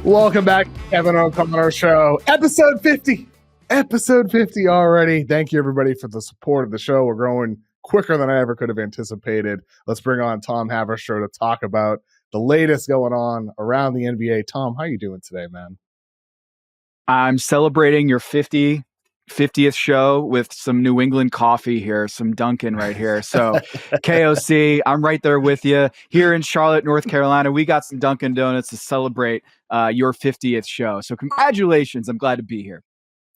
Welcome back to Kevin O'Connor Show, episode 50. Episode 50 already. Thank you, everybody, for the support of the show. We're growing quicker than I ever could have anticipated. Let's bring on Tom Haberstroh to talk about the latest going on around the NBA. Tom, how you doing today, man? I'm celebrating your 50th show with some New England coffee here, some Dunkin' right here. So KOC, I'm right there with you. Here in Charlotte, North Carolina, we got some Dunkin' Donuts to celebrate your 50th show. So congratulations. I'm glad to be here.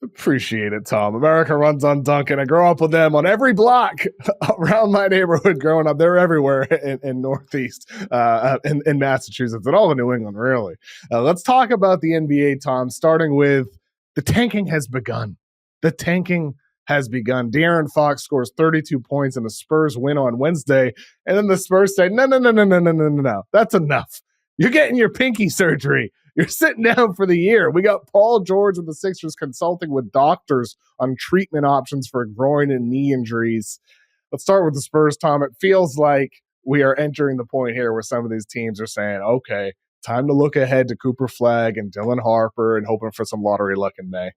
Appreciate it, Tom. America runs on Dunkin'. I grew up with them on every block around my neighborhood growing up. They're everywhere in Northeast, in Massachusetts, and all of New England, really. Let's talk about the NBA, Tom, starting with the tanking has begun. The tanking has begun. De'Aaron Fox scores 32 points in a Spurs win on Wednesday, and then the Spurs say, no. That's enough. You're getting your pinky surgery. You're sitting down for the year. We got Paul George with the Sixers consulting with doctors on treatment options for groin and knee injuries. Let's start with the Spurs, Tom. It feels like we are entering the point here where some of these teams are saying, okay, time to look ahead to Cooper Flagg and Dylan Harper and hoping for some lottery luck in May.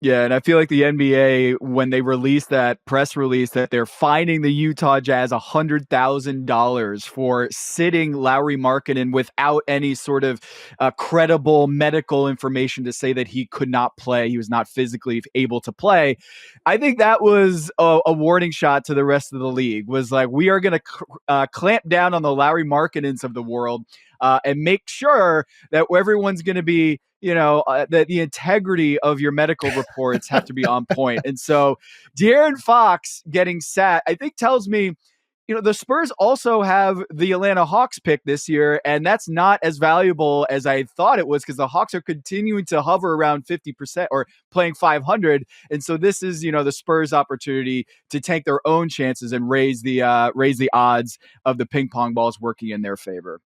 Yeah, and I feel like the NBA, when they released that press release that they're fining the Utah Jazz $100,000 for sitting Lauri Markkanen without any sort of credible medical information to say that he could not play, he was not physically able to play. I think that was a warning shot to the rest of the league, was like, we are going to clamp down on the Lauri Markkanens of the world and make sure that everyone's going to be, that the integrity of your medical reports have to be on point. And so De'Aaron Fox getting sat, I think tells me, the Spurs also have the Atlanta Hawks pick this year, and that's not as valuable as I thought it was because the Hawks are continuing to hover around 50% or playing 500. And so this is, the Spurs' opportunity to take their own chances and raise the odds of the ping pong balls working in their favor.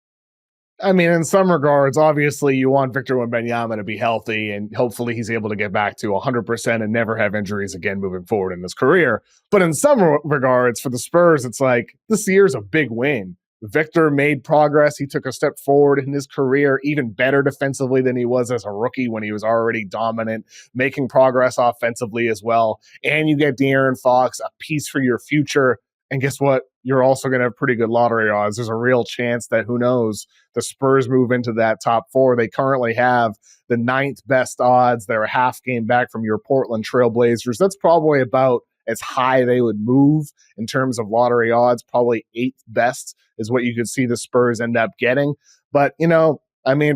I mean, in some regards, obviously you want Victor Wembanyama to be healthy and hopefully he's able to get back to 100% and never have injuries again moving forward in his career. But in some regards, for the Spurs, it's like this year's a big win. Victor made progress. He took a step forward in his career, even better defensively than he was as a rookie when he was already dominant, making progress offensively as well. And you get De'Aaron Fox, a piece for your future. And guess what? You're also going to have pretty good lottery odds. There's a real chance that, who knows, the Spurs move into that top four. They currently have the 9th best odds. They're a half game back from your Portland Trailblazers. That's probably about as high they would move in terms of lottery odds. Probably 8th best is what you could see the Spurs end up getting. But,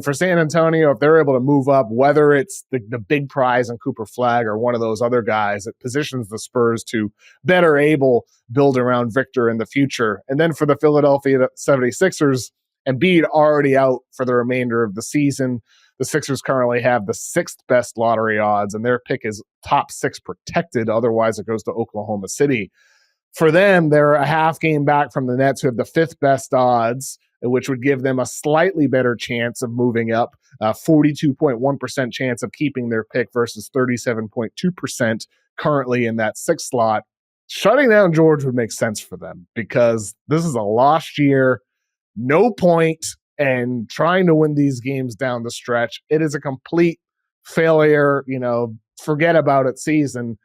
for San Antonio, if they're able to move up, whether it's the big prize in Cooper Flagg or one of those other guys, it positions the Spurs to better able build around Victor in the future. And then for the Philadelphia 76ers, Embiid already out for the remainder of the season. The Sixers currently have the 6th best lottery odds, and their pick is top 6 protected. Otherwise, it goes to Oklahoma City. For them, they're a half game back from the Nets, who have the 5th best odds, which would give them a slightly better chance of moving up, 42.1% chance of keeping their pick versus 37.2% currently in that 6th slot. Shutting down George would make sense for them because this is a lost year, no point, and trying to win these games down the stretch. It is a complete failure, forget about it season,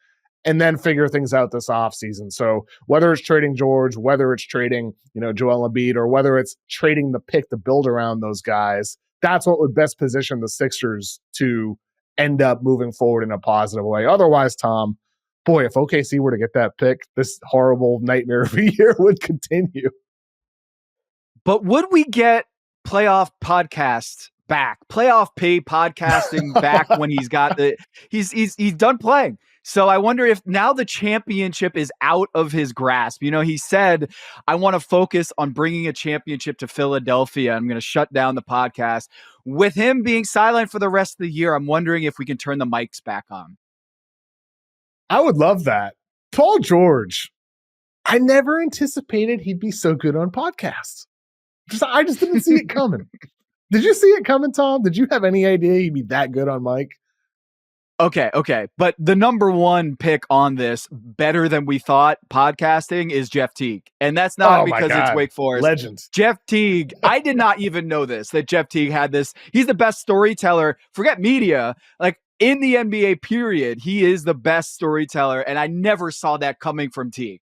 and then figure things out this offseason. So whether it's trading George, whether it's trading, Joel Embiid, or whether it's trading the pick to build around those guys, that's what would best position the Sixers to end up moving forward in a positive way. Otherwise, Tom, boy, if OKC were to get that pick, this horrible nightmare of a year would continue. But would we get playoff podcasts back, playoff pay podcasting back when he's got he's done playing? So I wonder if now the championship is out of his grasp. He said, I want to focus on bringing a championship to Philadelphia. I'm going to shut down the podcast. With him being silent for the rest of the year, I'm wondering if we can turn the mics back on. I would love that. Paul George, I never anticipated he'd be so good on podcasts. I just didn't see it coming. Did you see it coming, Tom? Did you have any idea he'd be that good on mic? Okay. But the number one pick on this, better than we thought, podcasting, is Jeff Teague. And that's not Oh my because it's God. Wake Forest. Legends. Jeff Teague, I did not even know this, that Jeff Teague had this. He's the best storyteller. Forget media. Like, in the NBA period, he is the best storyteller. And I never saw that coming from Teague.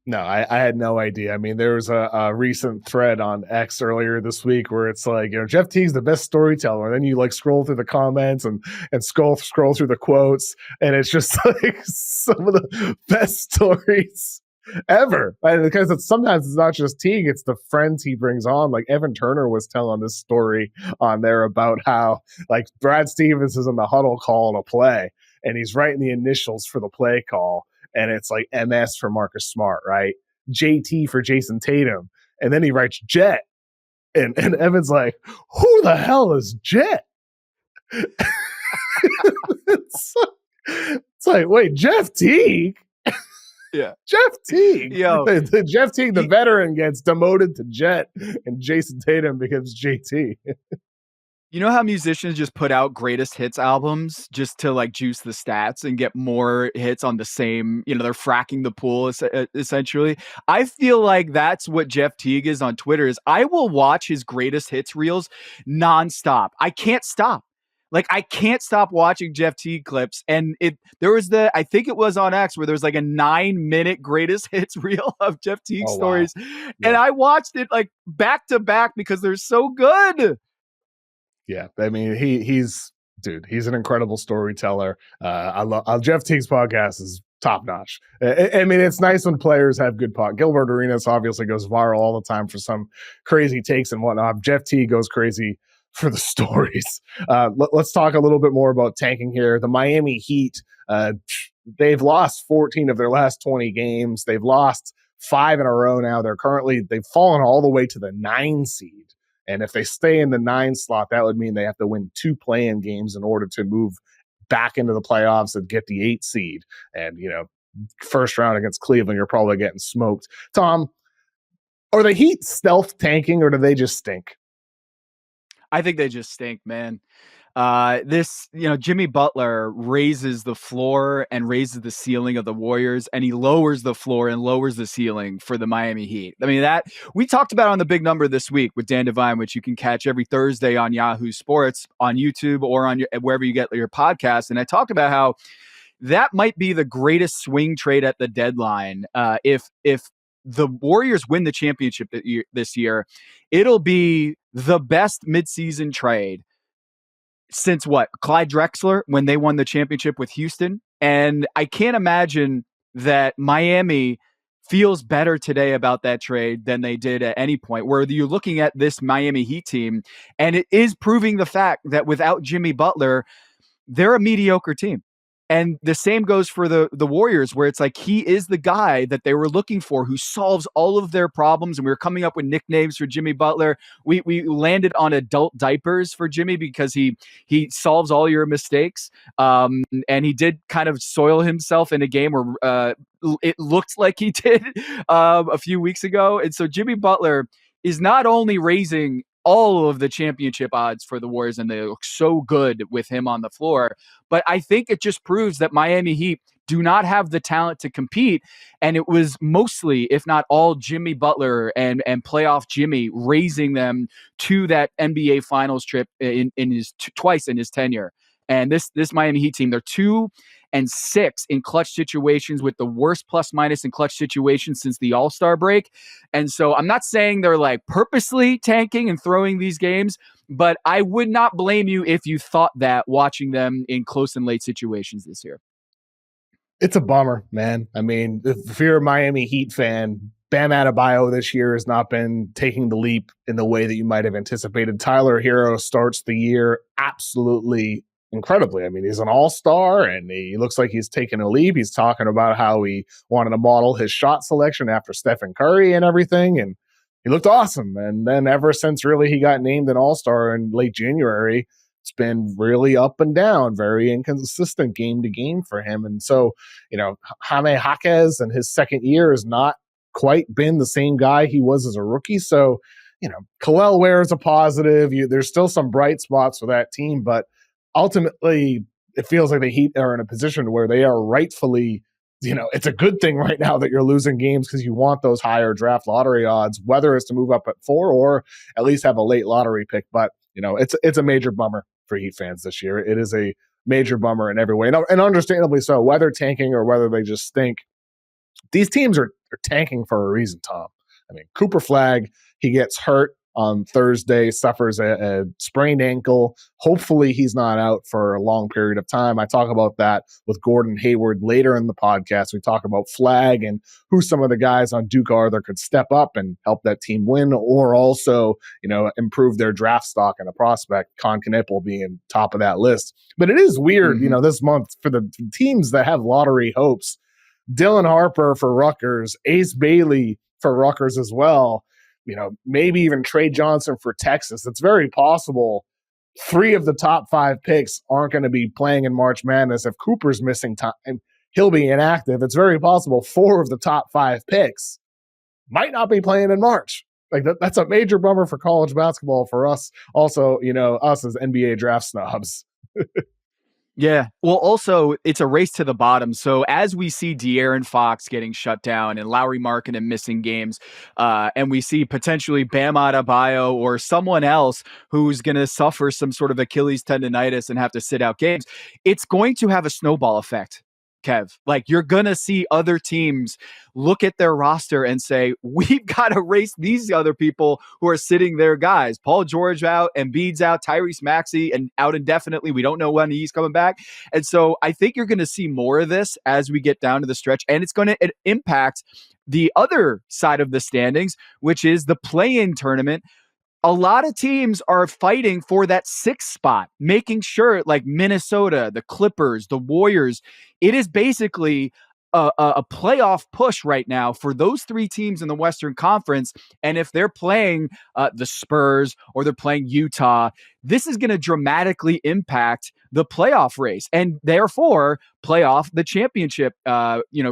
No, I had no idea. I mean, there was a recent thread on X earlier this week where it's like, Jeff Teague's the best storyteller. And then you like scroll through the comments and scroll through the quotes, and it's just like some of the best stories ever. And because sometimes it's not just Teague, it's the friends he brings on. Like Evan Turner was telling this story on there about how like Brad Stevens is in the huddle calling a play, and he's writing the initials for the play call. And it's like MS for Marcus Smart, right? JT for Jason Tatum. And then he writes Jet. And Evan's like, who the hell is Jet? it's like, wait, Jeff Teague? Yeah. Jeff Teague. Yo, Jeff Teague, the veteran, gets demoted to Jet, and Jason Tatum becomes JT. You know how musicians just put out greatest hits albums just to like juice the stats and get more hits on the same, they're fracking the pool essentially. I feel like that's what Jeff Teague is on Twitter. Is I will watch his greatest hits reels nonstop. I can't stop. Like, I can't stop watching Jeff Teague clips. And there was I think it was on X where there was like a 9-minute greatest hits reel of Jeff Teague stories. Wow. Yeah. And I watched it like back to back because they're so good. Yeah, I mean, he's an incredible storyteller. I love Jeff Teague's podcast is top notch. I mean, it's nice when players have good Gilbert Arenas obviously goes viral all the time for some crazy takes and whatnot. Jeff Teague goes crazy for the stories. Let's talk a little bit more about tanking here. The Miami Heat, they've lost 14 of their last 20 games. They've lost 5 in a row now. They've fallen all the way to the 9 seed. And if they stay in the 9 slot, that would mean they have to win 2 play-in games in order to move back into the playoffs and get the 8 seed. And, first round against Cleveland, you're probably getting smoked. Tom, are the Heat stealth tanking, or do they just stink? I think they just stink, man. Jimmy Butler raises the floor and raises the ceiling of the Warriors, and he lowers the floor and lowers the ceiling for the Miami Heat. I mean, that we talked about on The Big Number this week with Dan Devine, which you can catch every Thursday on Yahoo Sports, on YouTube, or on wherever you get your podcast. And I talked about how that might be the greatest swing trade at the deadline. If the Warriors win the championship this year, it'll be the best midseason trade since Clyde Drexler, when they won the championship with Houston. And I can't imagine that Miami feels better today about that trade than they did at any point, where you're looking at this Miami Heat team, and it is proving the fact that without Jimmy Butler, they're a mediocre team. And the same goes for the Warriors, where it's like he is the guy that they were looking for who solves all of their problems. And we were coming up with nicknames for Jimmy Butler. We landed on adult diapers for Jimmy because he solves all your mistakes. And he did kind of soil himself in a game where it looked like he did a few weeks ago. And so Jimmy Butler is not only raising all of the championship odds for the Warriors, and they look so good with him on the floor. But I think it just proves that Miami Heat do not have the talent to compete. And it was mostly, if not all, Jimmy Butler and playoff Jimmy raising them to that NBA Finals trip in his twice in his tenure. And this Miami Heat team, they're 2-6 in clutch situations, with the worst plus minus in clutch situations since the All-Star break. And so I'm not saying they're like purposely tanking and throwing these games, but I would not blame you if you thought that watching them in close and late situations this year. It's a bummer, man. I mean, if you're a Miami Heat fan, Bam Adebayo this year has not been taking the leap in the way that you might have anticipated. Tyler Hero starts the year absolutely incredibly. I mean, he's an all-star, and he looks like he's taking a leap. He's talking about how he wanted to model his shot selection after Stephen Curry and everything, and he looked awesome. And then ever since really he got named an all-star in late January, it's been really up and down, very inconsistent game to game for him. And so, Jaime Jaquez in his second year has not quite been the same guy he was as a rookie. So, Kel'el Ware is a positive. There's still some bright spots for that team, but ultimately, it feels like the Heat are in a position where they are rightfully, it's a good thing right now that you're losing games because you want those higher draft lottery odds, whether it's to move up at 4 or at least have a late lottery pick. But, it's a major bummer for Heat fans this year. It is a major bummer in every way. And understandably so, whether tanking or whether they just stink. These teams are tanking for a reason, Tom. I mean, Cooper Flagg, he gets hurt on Thursday, suffers a sprained ankle. Hopefully he's not out for a long period of time. I talk about that with Gordon Hayward later in the podcast. We talk about Flagg and who some of the guys on Duke are that could step up and help that team win, or also, improve their draft stock and a prospect, Con Knipple being top of that list. But it is weird, this month for the teams that have lottery hopes. Dylan Harper for Rutgers, Ace Bailey for Rutgers as well. Maybe even Trey Johnson for Texas. It's very possible 3 of the top 5 picks aren't going to be playing in March Madness. If Cooper's missing time, he'll be inactive. It's very possible 4 of the top 5 picks might not be playing in March. Like that's a major bummer for college basketball for us. Also, us as NBA draft snobs. Yeah. Well, also, it's a race to the bottom. So as we see De'Aaron Fox getting shut down and Lauri Markkanen missing games, and we see potentially Bam Adebayo or someone else who's going to suffer some sort of Achilles tendonitis and have to sit out games, it's going to have a snowball effect. Kev, like you're going to see other teams look at their roster and say, we've got to race these other people who are sitting their guys. Paul George out, Embiid's out, Tyrese Maxey and out indefinitely. We don't know when he's coming back. And so I think you're going to see more of this as we get down to the stretch, and it's going to impact the other side of the standings, which is the play-in tournament. A lot of teams are fighting for that 6th spot, making sure like Minnesota, the Clippers, the Warriors, it is basically a playoff push right now for those 3 teams in the Western Conference. And if they're playing the Spurs or they're playing Utah, this is going to dramatically impact the playoff race and therefore playoff the championship,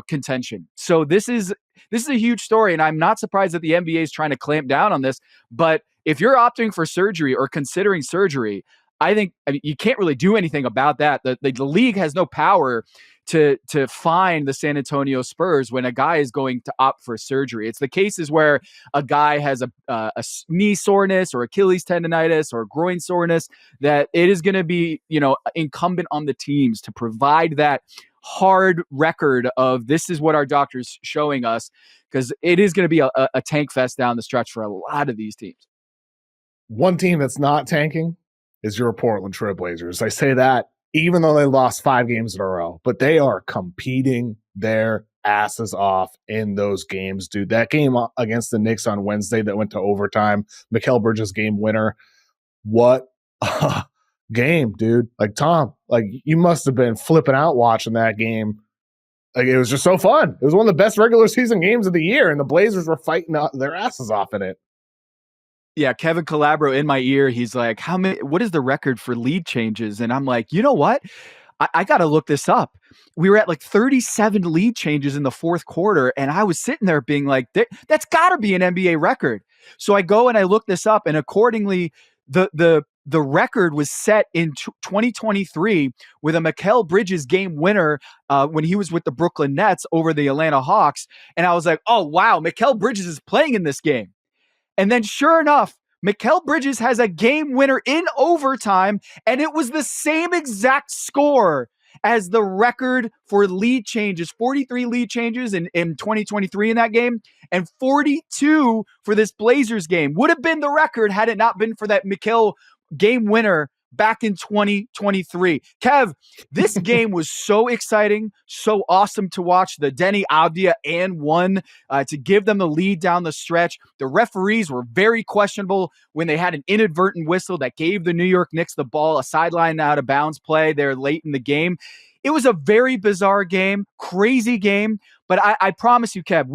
contention. So this is a huge story. And I'm not surprised that the NBA is trying to clamp down on this, but if you're opting for surgery or considering surgery, I mean, you can't really do anything about that. The league has no power to fine the San Antonio Spurs when a guy is going to opt for surgery. It's the cases where a guy has a knee soreness or Achilles tendonitis or groin soreness that it is going to be, incumbent on the teams to provide that hard record of this is what our doctor's showing us, because it is going to be a tank fest down the stretch for a lot of these teams. One team that's not tanking is your Portland Trailblazers. I say that even though they lost 5 games in a row, but they are competing their asses off in those games, dude. That game against the Knicks on Wednesday that went to overtime, Mikal Bridges game winner. What a game, dude. Like, Tom, like you must have been flipping out watching that game. Like, it was just so fun. It was one of the best regular season games of the year, and the Blazers were fighting their asses off in it. Yeah, Kevin Calabro in my ear, he's like, what is the record for lead changes? And I'm like, you know what? I got to look this up. We were at like 37 lead changes in the 4th quarter, and I was sitting there being like, that's got to be an NBA record. So I go and I look this up, and accordingly, the record was set in 2023 with a Mikal Bridges game winner when he was with the Brooklyn Nets over the Atlanta Hawks. And I was like, oh, wow, Mikal Bridges is playing in this game. And then sure enough, Mikal Bridges has a game winner in overtime, and it was the same exact score as the record for lead changes, 43 lead changes in 2023 in that game, and 42 for this Blazers game. Would have been the record had it not been for that Mikal game winner back in 2023. Kev, this game was so exciting, so awesome to watch. The Deni Avdija and 1 to give them the lead down the stretch. The referees were very questionable when they had an inadvertent whistle that gave the New York Knicks the ball, a sideline out of bounds play there late in the game. It was a very bizarre game, crazy game, but I promise you, Kev,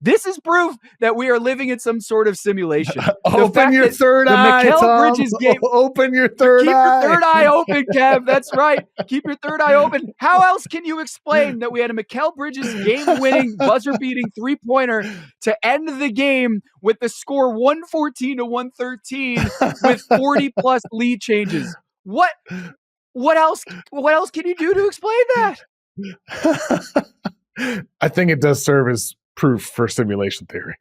this is proof that we are living in some sort of simulation. Open your third eye, Tom. Bridges game, open your third eye. Keep your third eye open, Kev. That's right. Keep your third eye open. How else can you explain that we had a Mikal Bridges game-winning, buzzer-beating three-pointer to end the game with the score 114 to 113 with 40-plus lead changes? What? What else can you do to explain that? I think it does serve as proof for simulation theory.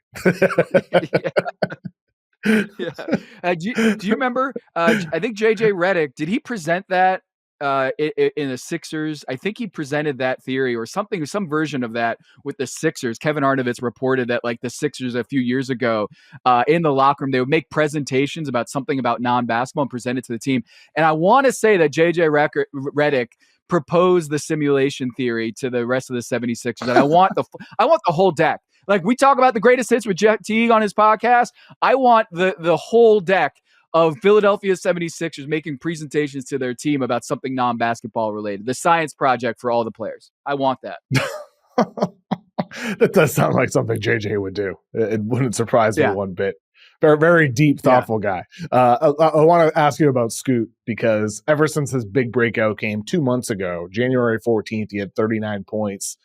Yeah. Do you remember? I think JJ Redick, did he present that in the Sixers? I think he presented that theory or something, some version of that with the Sixers. Kevin Arnovitz reported that like the Sixers a few years ago in the locker room, they would make presentations about something about non-basketball and present it to the team. And I want to say that JJ Redick proposed the simulation theory to the rest of the 76ers. And I want the whole deck. Like we talk about the greatest hits with Jet Teague on his podcast. I want the whole deck of Philadelphia 76ers making presentations to their team about something non-basketball related. The science project for all the players. I want that. That does sound like something JJ would do. It wouldn't surprise me one bit. Very, very deep, thoughtful guy. I want to ask you about Scoot because ever since his big breakout came 2 months ago, January 14th, he had 39 points.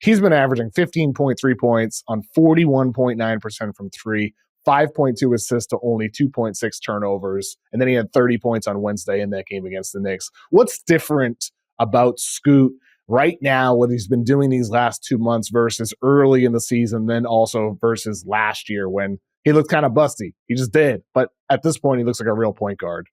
He's been averaging 15.3 points on 41.9% from three, 5.2 assists to only 2.6 turnovers. And then he had 30 points on Wednesday in that game against the Knicks. What's different about Scoot right now, what he's been doing these last 2 months versus early in the season, then also versus last year when he looked kind of busty? He just did. But at this point, he looks like a real point guard.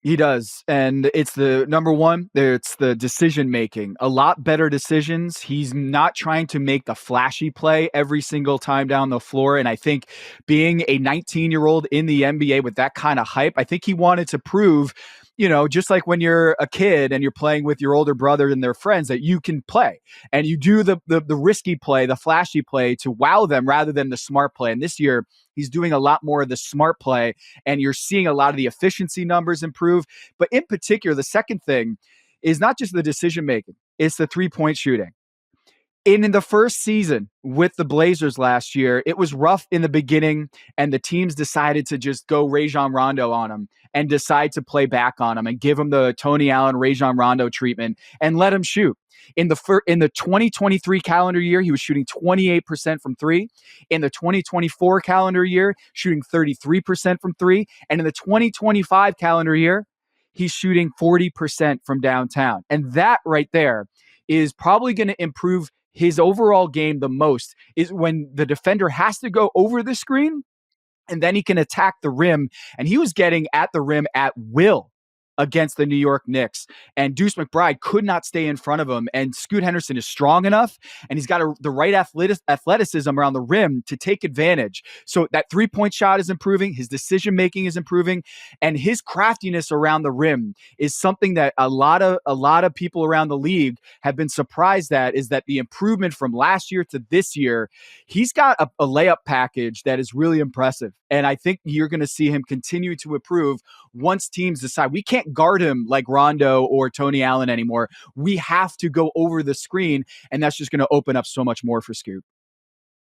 He does. And it's the number one, it's the decision making. A lot better decisions. He's not trying to make the flashy play every single time down the floor. And I think being a 19-year-old in the NBA with that kind of hype, I think he wanted to prove, you know, just like when you're a kid and you're playing with your older brother and their friends, that you can play and you do the risky play, the flashy play to wow them rather than the smart play. And this year he's doing a lot more of the smart play and you're seeing a lot of the efficiency numbers improve. But in particular, the second thing is not just the decision making, it's the 3-point shooting. In the first season with the Blazers last year, it was rough in the beginning, and the teams decided to just go Rajon Rondo on him and decide to play back on him and give him the Tony Allen, Rajon Rondo treatment and let him shoot. In the 2023 calendar year, he was shooting 28% from three. In the 2024 calendar year, shooting 33% from three. And in the 2025 calendar year, he's shooting 40% from downtown. And that right there is probably going to improve his overall game the most, is when the defender has to go over the screen and then he can attack the rim. And he was getting at the rim at will against the New York Knicks. And Deuce McBride could not stay in front of him. And Scoot Henderson is strong enough, and he's got the right athleticism around the rim to take advantage. So that 3-point shot is improving. His decision-making is improving. And his craftiness around the rim is something that a lot of people around the league have been surprised at, is that the improvement from last year to this year, he's got a layup package that is really impressive. And I think you're going to see him continue to improve once teams decide we can't guard him like Rondo or Tony Allen anymore. We have to go over the screen, and that's just going to open up so much more for Scoot.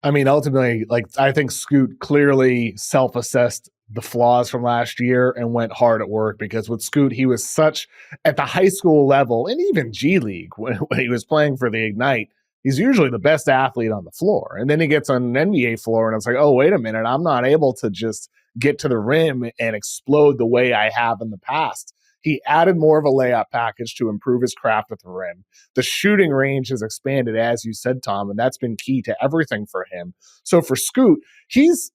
I mean, ultimately, like, I think Scoot clearly self-assessed the flaws from last year and went hard at work, because with Scoot, he was such at the high school level and even G League when he was playing for the Ignite. He's usually the best athlete on the floor. And then he gets on an NBA floor and it's like, oh, wait a minute, I'm not able to just get to the rim and explode the way I have in the past. He added more of a layup package to improve his craft at the rim. The shooting range has expanded, as you said, Tom, and that's been key to everything for him. So for Scoot, he's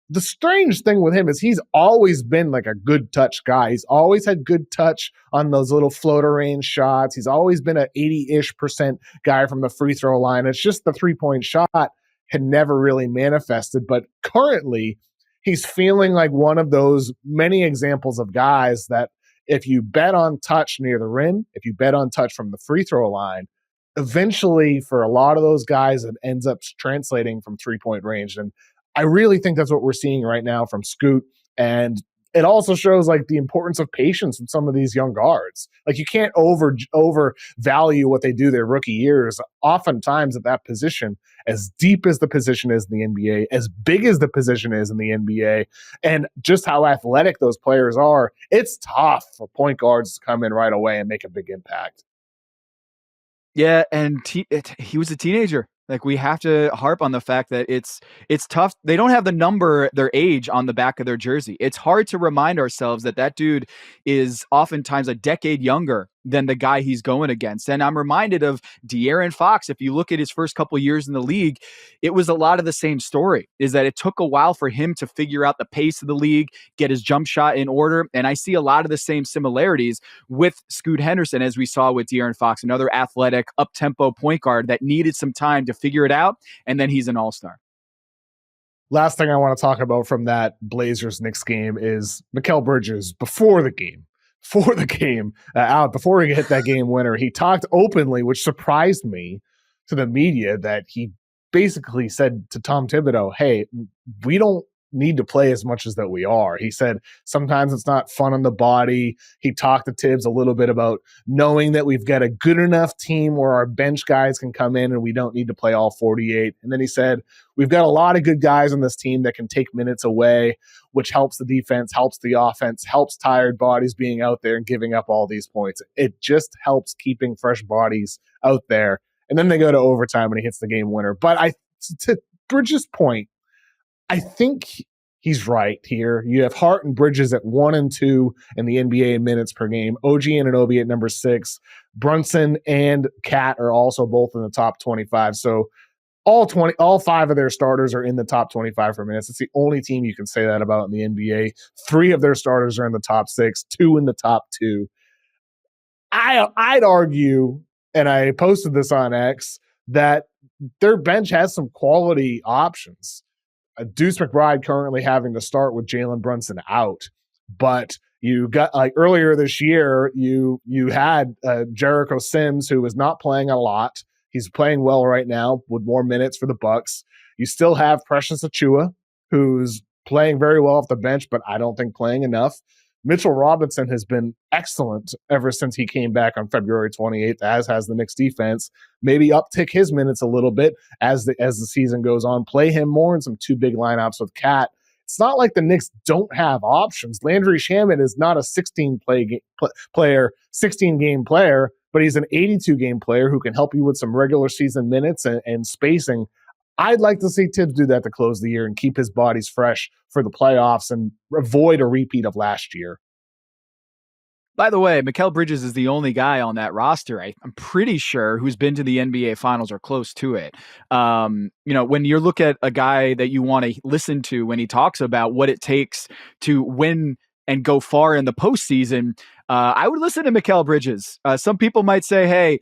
the strange thing with him is he's always been like a good touch guy. He's always had good touch on those little floater range shots. He's always been an 80-ish% guy from the free throw line. It's just the 3-point shot had never really manifested. But currently, he's feeling like one of those many examples of guys that if you bet on touch near the rim, if you bet on touch from the free throw line, eventually for a lot of those guys, it ends up translating from 3-point range. And I really think that's what we're seeing right now from Scoot. And it also shows like the importance of patience with some of these young guards. Like you can't overvalue what they do their rookie years. Oftentimes at that position, as deep as the position is in the NBA, as big as the position is in the NBA, and just how athletic those players are, it's tough for point guards to come in right away and make a big impact. Yeah, and he was a teenager Like, we have to harp on the fact that it's tough. They don't have the number, their age on the back of their jersey. It's hard to remind ourselves that that dude is oftentimes a decade younger than the guy he's going against. And I'm reminded of De'Aaron Fox. If you look at his first couple years in the league, it was a lot of the same story, is that it took a while for him to figure out the pace of the league, get his jump shot in order. And I see a lot of the same similarities with Scoot Henderson, as we saw with De'Aaron Fox, another athletic, up-tempo point guard that needed some time to figure it out, and then he's an all-star. Last thing I want to talk about from that Blazers-Knicks game is Mikal Bridges before the game, before he hit that game winner. He talked openly, which surprised me, to the media, that he basically said to Tom Thibodeau, hey, we don't need to play as much as that we are. He said sometimes it's not fun on the body. He talked to Tibbs a little bit about knowing that we've got a good enough team where our bench guys can come in and we don't need to play all 48. And then he said, we've got a lot of good guys on this team that can take minutes away, which helps the defense, helps the offense, helps tired bodies being out there and giving up all these points. It just helps keeping fresh bodies out there. And then they go to overtime and he hits the game winner. But to Bridges' point, I think he's right here. You have Hart and Bridges at 1 and 2 in the NBA in minutes per game. OG Anunoby at number 6. Brunson and Cat are also both in the top 25. So all 5 of their starters are in the top 25 for minutes. It's the only team you can say that about in the NBA. 3 of their starters are in the top 6, 2 in the top 2. I'd argue, and I posted this on X, that their bench has some quality options. Deuce McBride currently having to start with Jalen Brunson out. But you got, like, earlier this year, you had Jericho Sims, who is not playing a lot. He's playing well right now with more minutes for the Bucks. You still have Precious Achiuwa, who's playing very well off the bench, but I don't think playing enough. Mitchell Robinson has been excellent ever since he came back on February 28th, as has the Knicks defense. Maybe uptick his minutes a little bit as the season goes on. Play him more in some 2 big lineups with Cat. It's not like the Knicks don't have options. Landry Shamet is not a 16-game player, but he's an 82-game player who can help you with some regular season minutes and spacing. I'd like to see Tibbs do that to close the year and keep his bodies fresh for the playoffs and avoid a repeat of last year. By the way, Mikal Bridges is the only guy on that roster, I'm pretty sure, who's been to the NBA Finals or close to it. When you look at a guy that you want to listen to when he talks about what it takes to win and go far in the postseason, I would listen to Mikal Bridges. Some people might say, hey,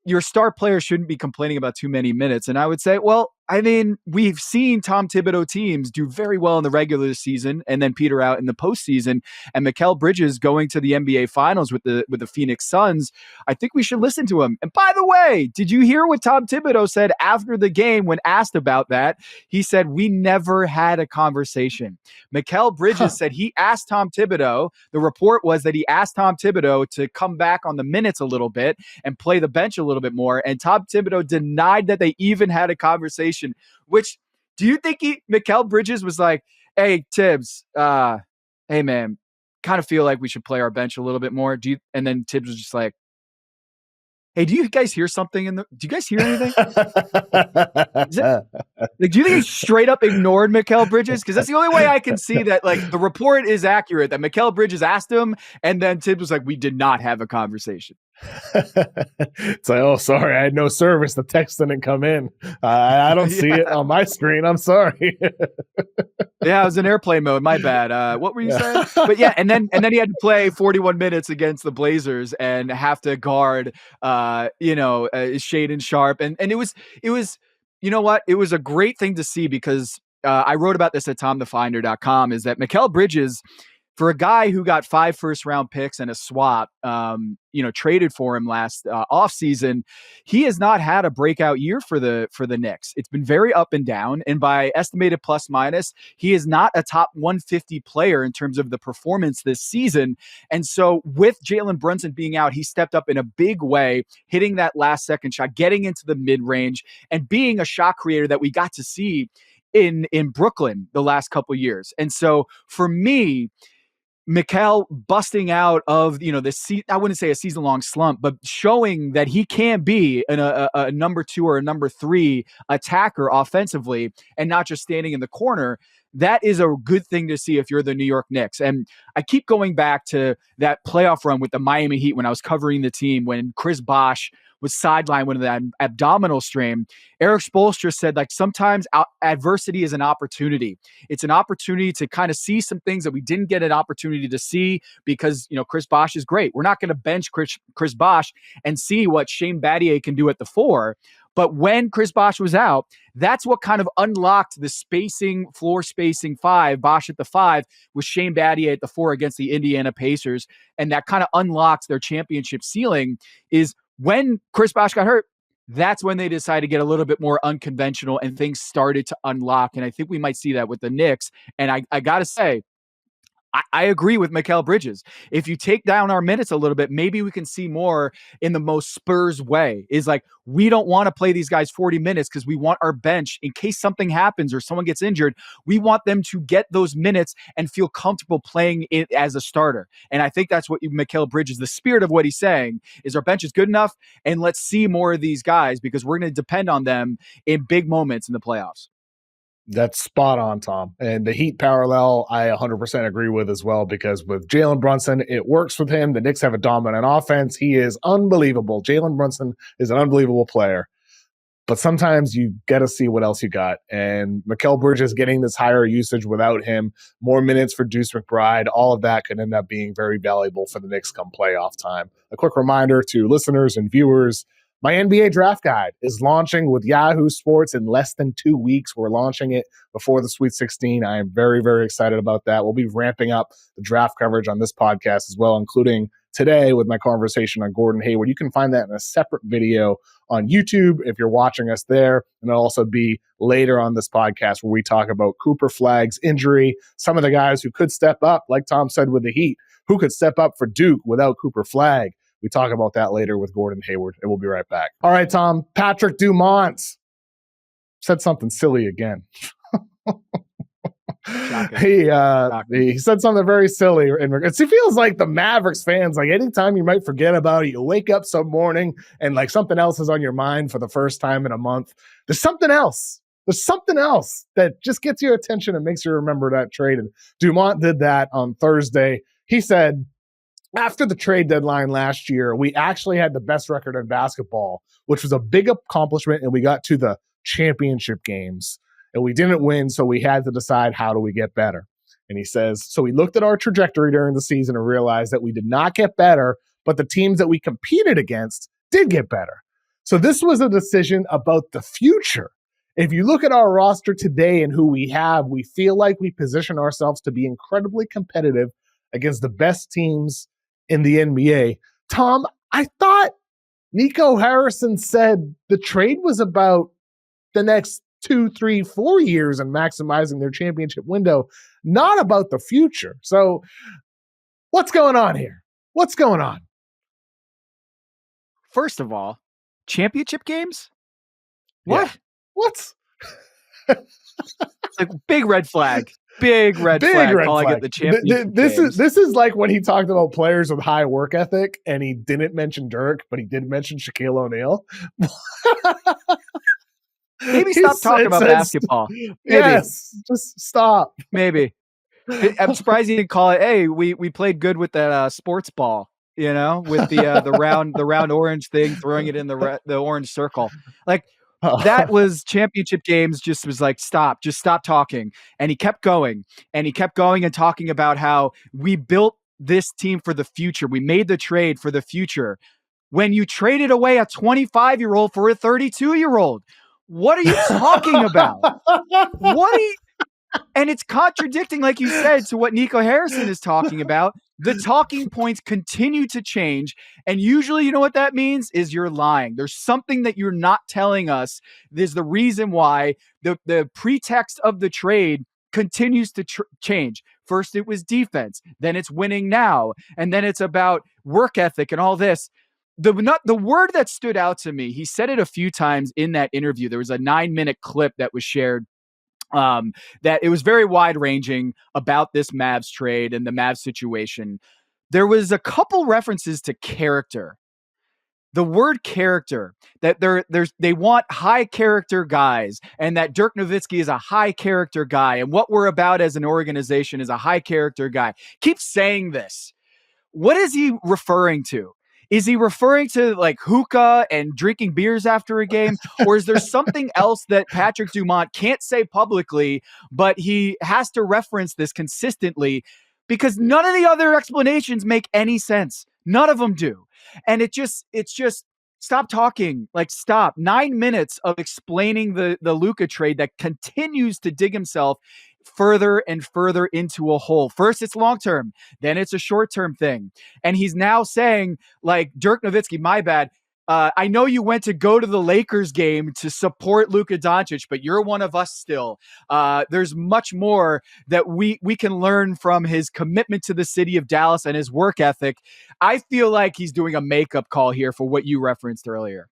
your star player shouldn't be complaining about too many minutes. And I would say, well, I mean, we've seen Tom Thibodeau teams do very well in the regular season and then peter out in the postseason. And Mikal Bridges going to the NBA Finals with the Phoenix Suns, I think we should listen to him. And by the way, did you hear what Tom Thibodeau said after the game when asked about that? He said, we never had a conversation. Mikal Bridges said he asked Tom Thibodeau, the report was that he asked Tom Thibodeau to come back on the minutes a little bit and play the bench a little bit more. And Tom Thibodeau denied that they even had a conversation. Which, do you think Mikal Bridges was like, hey, Tibbs, hey, man, kind of feel like we should play our bench a little bit more? And then Tibbs was just like, hey, do you guys hear something do you guys hear anything? Do you think he straight up ignored Mikal Bridges? Because that's the only way I can see that, like, the report is accurate, that Mikal Bridges asked him, and then Tibbs was like, we did not have a conversation. It's like, oh, sorry, I had no service. The text didn't come in. I don't see it on my screen. I'm sorry. Yeah, I was in airplane mode. My bad. What were you saying? But yeah, and then he had to play 41 minutes against the Blazers and have to guard, Shaedon Sharpe, and it was, you know what? It was a great thing to see because I wrote about this at TomTheFinder.com. Is that Mikal Bridges, for a guy who got 5 first-round picks and a swap, traded for him last offseason, he has not had a breakout year for the Knicks. It's been very up and down, and by estimated plus minus, he is not a top 150 player in terms of the performance this season. And so with Jalen Brunson being out, he stepped up in a big way, hitting that last second shot, getting into the mid-range, and being a shot creator that we got to see in Brooklyn the last couple years. And so for me, Mikal busting out of, I wouldn't say a season-long slump, but showing that he can be a number 2 or a number 3 attacker offensively and not just standing in the corner. That is a good thing to see if you're the New York Knicks. And I keep going back to that playoff run with the Miami Heat when I was covering the team, when Chris Bosh was sidelined with that abdominal strain. Eric Spoelstra said, like, sometimes adversity is an opportunity. It's an opportunity to kind of see some things that we didn't get an opportunity to see because, Chris Bosh is great. We're not going to bench Chris Bosh and see what Shane Battier can do at the 4. But when Chris Bosh was out, that's what kind of unlocked the floor spacing 5, Bosh at the 5 with Shane Battier at the 4 against the Indiana Pacers. And that kind of unlocks their championship ceiling. Is when Chris Bosh got hurt, that's when they decided to get a little bit more unconventional and things started to unlock. And I think we might see that with the Knicks. And I got to say, I agree with Mikal Bridges. If you take down our minutes a little bit, maybe we can see more in the most Spurs way. Is like, we don't want to play these guys 40 minutes because we want our bench, in case something happens or someone gets injured, we want them to get those minutes and feel comfortable playing it as a starter. And I think that's what Mikal Bridges, the spirit of what he's saying, is our bench is good enough, and let's see more of these guys because we're going to depend on them in big moments in the playoffs. That's spot on, Tom. And the Heat parallel, I 100% agree with as well, because with Jalen Brunson, it works with him. The Knicks have a dominant offense. He is unbelievable. Jalen Brunson is an unbelievable player. But sometimes you got to see what else you got. And Mikal Bridges getting this higher usage without him, more minutes for Deuce McBride, all of that could end up being very valuable for the Knicks come playoff time. A quick reminder to listeners and viewers, my NBA draft guide is launching with Yahoo Sports in less than 2 weeks. We're launching it before the Sweet 16. I am very, very excited about that. We'll be ramping up the draft coverage on this podcast as well, including today with my conversation on Gordon Hayward. You can find that in a separate video on YouTube if you're watching us there. And it'll also be later on this podcast where we talk about Cooper Flagg's injury, some of the guys who could step up, like Tom said with the Heat, who could step up for Duke without Cooper Flagg. We talk about that later with Gordon Hayward, and we'll be right back. All right, Tom. Patrick DuMont said something silly again. He said something very silly. It feels like the Mavericks fans, like anytime you might forget about it, you wake up some morning and like something else is on your mind for the first time in a month. There's something else. There's something else that just gets your attention and makes you remember that trade. And DuMont did that on Thursday. He said, after the trade deadline last year, we actually had the best record in basketball, which was a big accomplishment, and we got to the championship games. And we didn't win, so we had to decide, how do we get better? And he says, so we looked at our trajectory during the season and realized that we did not get better, but the teams that we competed against did get better. So this was a decision about the future. If you look at our roster today and who we have, we feel like we position ourselves to be incredibly competitive against the best teams in the NBA. Tom, I thought Nico Harrison said the trade was about the next 2, 3, 4 years and maximizing their championship window, not about the future. So what's going on here? What's going on? First of all, championship games? What? Yeah. What? Like, big red flag. Big red flag calling it the championship games. This is like when he talked about players with high work ethic and he didn't mention Dirk, but he did mention Shaquille O'Neal. Maybe stop talking about basketball. Maybe. Yes, just stop. Maybe. I'm surprised he didn't call it, hey, we played good with that sports ball, with the round orange thing, throwing it in the orange circle. Like, that was championship games. Just was like, stop talking. And he kept going and talking about how we built this team for the future. We made the trade for the future. When you traded away a 25-year-old for a 32-year-old, what are you talking about? And it's contradicting, like you said, to what Nico Harrison is talking about. The talking points continue to change. And usually, you know what that means? Is you're lying. There's something that you're not telling us. There's the reason why the pretext of the trade continues to change. First, it was defense. Then it's winning now. And then it's about work ethic and all this. The word that stood out to me, he said it a few times in that interview. There was a 9-minute clip that was shared that it was very wide ranging about this Mavs trade and the Mavs situation. There was a couple references to character. The word character, that they want high character guys, and that Dirk Nowitzki is a high character guy, and what we're about as an organization is a high character guy. Keep saying this. What is he referring to? Is he referring to like hookah and drinking beers after a game? Or is there something else that Patrick DuMont can't say publicly, but he has to reference this consistently because none of the other explanations make any sense. None of them do. And it's just stop talking. Like, stop. 9 minutes of explaining the Luka trade that continues to dig himself further and further into a hole. First, it's long-term. Then it's a short-term thing. And he's now saying, like, Dirk Nowitzki, my bad, I know you went to go to the Lakers game to support Luka Doncic, but you're one of us still. There's much more that we can learn from his commitment to the city of Dallas and his work ethic. I feel like he's doing a makeup call here for what you referenced earlier.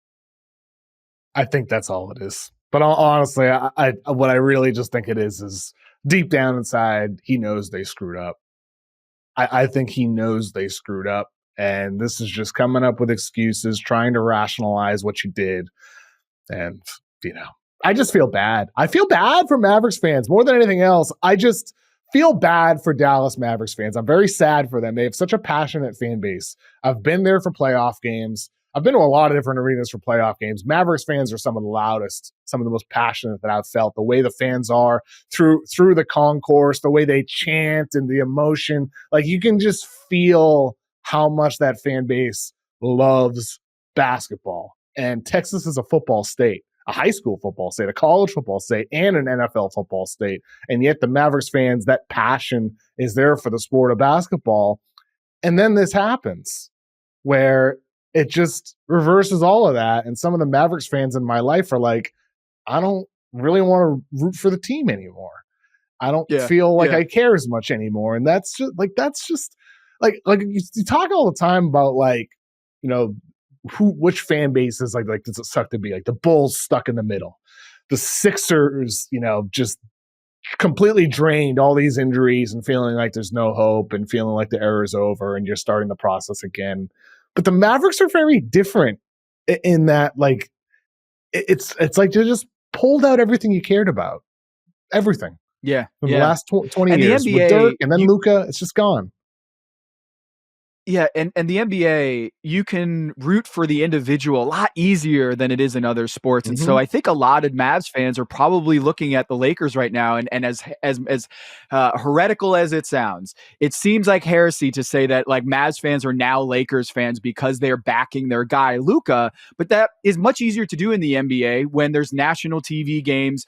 I think that's all it is. But honestly, I what I really just think it is deep down inside, he knows they screwed up. I think he knows they screwed up. And this is just coming up with excuses, trying to rationalize what you did. And, I just feel bad. I feel bad for Mavericks fans more than anything else. I just feel bad for Dallas Mavericks fans. I'm very sad for them. They have such a passionate fan base. I've been there for playoff games. I've been to a lot of different arenas for playoff games. Mavericks fans are some of the loudest, some of the most passionate that I've felt. The way the fans are through the concourse, the way they chant and the emotion. Like, you can just feel how much that fan base loves basketball. And Texas is a football state, a high school football state, a college football state, and an NFL football state. And yet the Mavericks fans, that passion is there for the sport of basketball. And then this happens where it just reverses all of that. And some of the Mavericks fans in my life are like, I don't really want to root for the team anymore. I don't feel like I care as much anymore. And that's just like you talk all the time about, like, which fan bases like does it suck to be? Like, the Bulls stuck in the middle, the Sixers, just completely drained, all these injuries and feeling like there's no hope and feeling like the era is over and you're starting the process again. But the Mavericks are very different in that, like, it's like you just pulled out everything you cared about, everything. Yeah, from the last 20 years with Dirk and then Luka, it's just gone. Yeah, and the NBA, you can root for the individual a lot easier than it is in other sports. And so I think a lot of Mavs fans are probably looking at the Lakers right now, and as heretical as it sounds, it seems like heresy to say that, like, Mavs fans are now Lakers fans because they're backing their guy Luka. But that is much easier to do in the NBA when there's national TV games,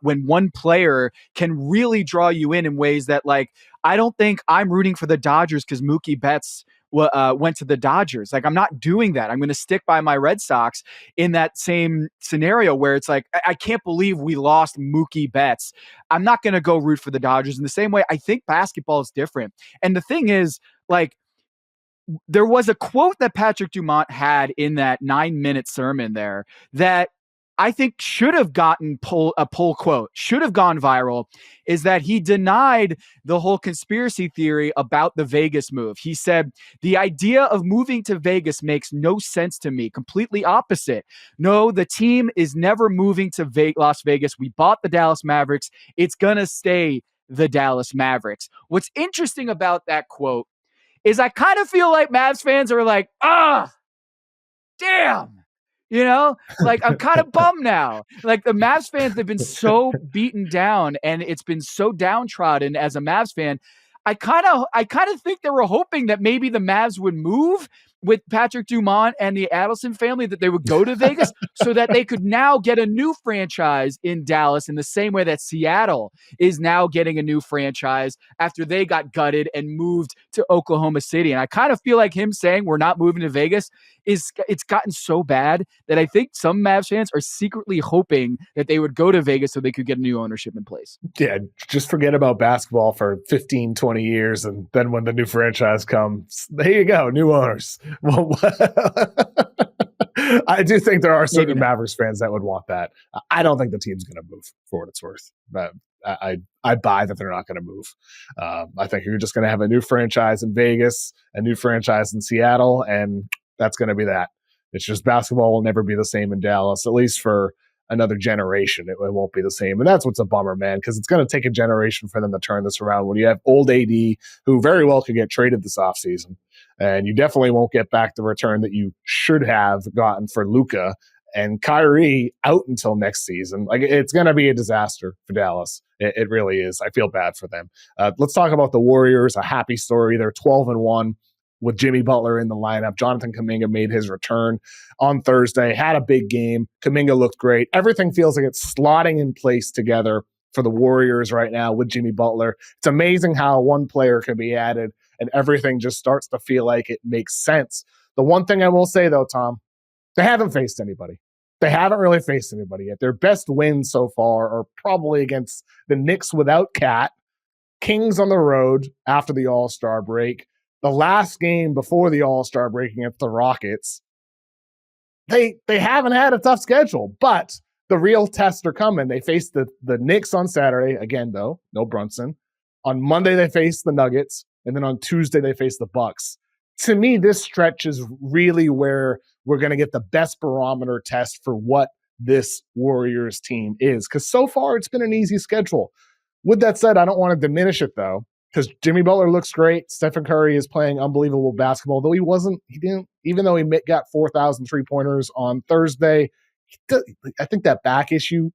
when one player can really draw you in ways that, like, I don't think I'm rooting for the Dodgers because Mookie Betts went to the Dodgers. Like, I'm not doing that. I'm going to stick by my Red Sox in that same scenario where it's like, I can't believe we lost Mookie Betts. I'm not going to go root for the Dodgers in the same way. I think basketball is different. And the thing is, like, there was a quote that Patrick DuMont had in that 9-minute sermon there that I think should have gotten a poll quote, should have gone viral, is that he denied the whole conspiracy theory about the Vegas move. He said, the idea of moving to Vegas makes no sense to me. Completely opposite. No, the team is never moving to Las Vegas. We bought the Dallas Mavericks. It's going to stay the Dallas Mavericks. What's interesting about that quote is I kind of feel like Mavs fans are like, damn. Like, I'm kind of bummed now. Like, the Mavs fans, they've been so beaten down and it's been so downtrodden as a Mavs fan. I kind of think they were hoping that maybe the Mavs would move with Patrick DuMont and the Adelson family, that they would go to Vegas so that they could now get a new franchise in Dallas in the same way that Seattle is now getting a new franchise after they got gutted and moved to Oklahoma City. And I kind of feel like him saying we're not moving to Vegas it's gotten so bad that I think some Mavs fans are secretly hoping that they would go to Vegas so they could get a new ownership in place. Yeah, just forget about basketball for 15, 20 years. And then when the new franchise comes, there you go, new owners. Well, I do think there are certain Mavericks fans that would want that. I don't think the team's going to move for what it's worth. But I buy that they're not going to move. I think you're just going to have a new franchise in Vegas, a new franchise in Seattle, and that's going to be that. It's just basketball will never be the same in Dallas, at least for another generation. It won't be the same. And that's what's a bummer, man, because it's going to take a generation for them to turn this around when you have old AD who very well could get traded this offseason. And you definitely won't get back the return that you should have gotten for Luka and Kyrie out until next season. Like, it's going to be a disaster for Dallas. It really is. I feel bad for them. Let's talk about the Warriors. A happy story. They're 12-1 with Jimmy Butler in the lineup. Jonathan Kuminga made his return on Thursday, had a big game. Kuminga looked great. Everything feels like it's slotting in place together for the Warriors right now with Jimmy Butler. It's amazing how one player can be added and everything just starts to feel like it makes sense. The one thing I will say, though, Tom, they haven't faced anybody. They haven't really faced anybody yet. Their best wins so far are probably against the Knicks without Cat, Kings on the road after the All-Star break, the last game before the All-Star break against the Rockets. They haven't had a tough schedule, but the real tests are coming. They faced the Knicks on Saturday. Again, though, no Brunson. On Monday, they faced the Nuggets. And then on Tuesday, they faced the Bucks. To me, this stretch is really where we're going to get the best barometer test for what this Warriors team is. Because so far, it's been an easy schedule. With that said, I don't want to diminish it, though, because Jimmy Butler looks great. Stephen Curry is playing unbelievable basketball, though even though he got 4,000 3-pointers on Thursday, I think that back issue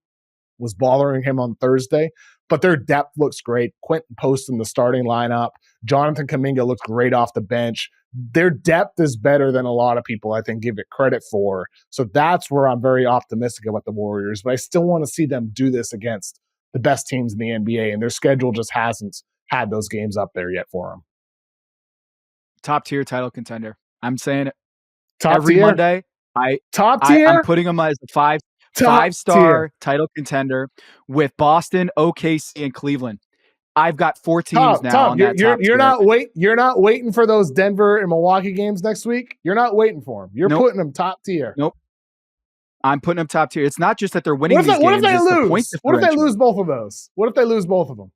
was bothering him on Thursday, but their depth looks great. Quentin Post in the starting lineup. Jonathan Kuminga looks great off the bench. Their depth is better than a lot of people, I think, give it credit for. So that's where I'm very optimistic about the Warriors, but I still want to see them do this against the best teams in the NBA, and their schedule just hasn't had those games up there yet for them. Top tier title contender. I'm saying it top every tier? Monday. Top tier? I'm putting them as a five-star title contender with Boston, OKC, and Cleveland. I've got 4 teams now on that top tier. You're not waiting for those Denver and Milwaukee games next week. You're not waiting for them. You're putting them top tier. Nope. I'm putting them top tier. It's not just that they're winning these games. What if they lose? The point what if they lose both of those? What if they lose both of them?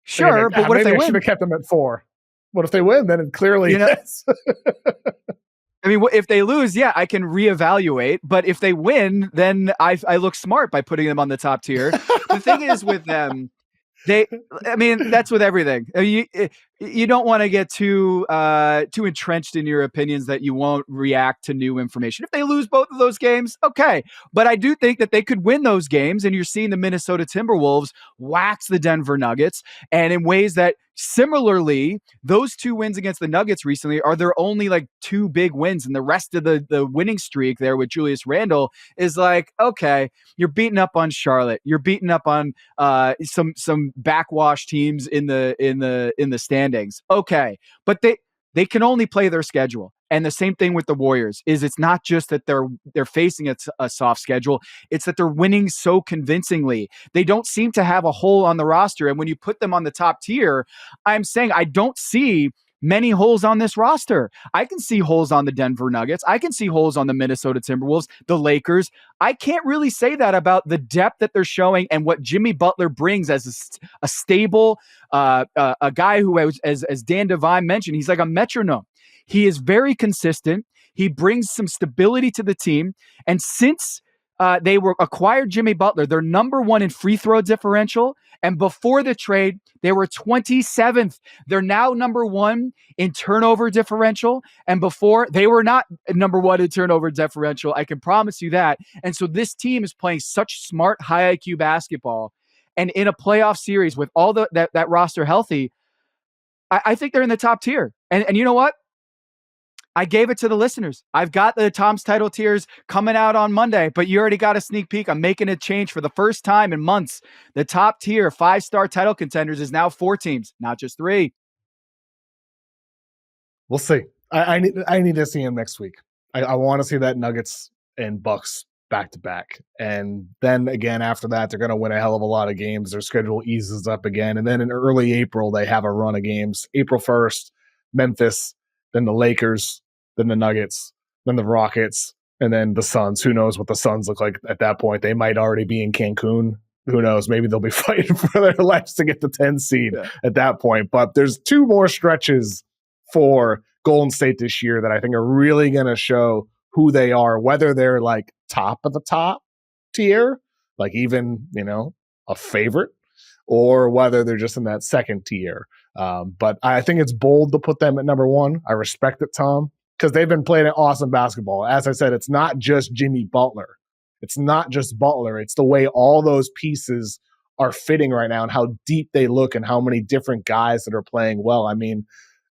Sure, but what if they win? I should have kept them at 4. What if they win? Then it clearly is. I mean, if they lose, yeah, I can reevaluate. But if they win, then I look smart by putting them on the top tier. The thing is with them, that's with everything. You don't want to get too entrenched in your opinions that you won't react to new information. If they lose both of those games, okay. But I do think that they could win those games, and you're seeing the Minnesota Timberwolves wax the Denver Nuggets, and in ways that similarly, those 2 wins against the Nuggets recently are their only 2 big wins, and the rest of the winning streak there with Julius Randle is okay, you're beating up on Charlotte, you're beating up on some backwash teams in the standings. Okay, but they can only play their schedule. And the same thing with the Warriors is it's not just that they're facing a soft schedule. It's that they're winning so convincingly. They don't seem to have a hole on the roster. And when you put them on the top tier, I'm saying I don't see many holes on this roster. I can see holes on the Denver Nuggets. I can see holes on the Minnesota Timberwolves, the Lakers. I can't really say that about the depth that they're showing and what Jimmy Butler brings as a stable, a guy who, as Dan Devine mentioned, he's like a metronome. He is very consistent. He brings some stability to the team. And since they acquired Jimmy Butler, they're number 1 in free throw differential. And before the trade, they were 27th. They're now number 1 in turnover differential. And before, they were not number 1 in turnover differential. I can promise you that. And so this team is playing such smart, high IQ basketball. And in a playoff series with all that roster healthy, I think they're in the top tier. And you know what? I gave it to the listeners. I've got the Tom's title tiers coming out on Monday, but you already got a sneak peek. I'm making a change for the first time in months. The top tier 5-star title contenders is now 4 teams, not just 3. We'll see. I need to see him next week. I want to see that Nuggets and Bucks back to back. And then again, after that, they're going to win a hell of a lot of games. Their schedule eases up again. And then in early April, they have a run of games. April 1st, Memphis, then the Lakers, then the Nuggets, then the Rockets, and then the Suns. Who knows what the Suns look like at that point? They might already be in Cancun who knows? Maybe they'll be fighting for their lives to get the 10 seed at that point. But there's two more stretches for Golden State this year that I think are really going to show who they are, whether they're like top of the top tier, like even, a favorite, or whether they're just in that second tier. But I think it's bold to put them at number one. I respect it, Tom, because they've been playing awesome basketball. As I said, it's not just Jimmy Butler. It's not just Butler. It's the way all those pieces are fitting right now and how deep they look and how many different guys that are playing well. I mean,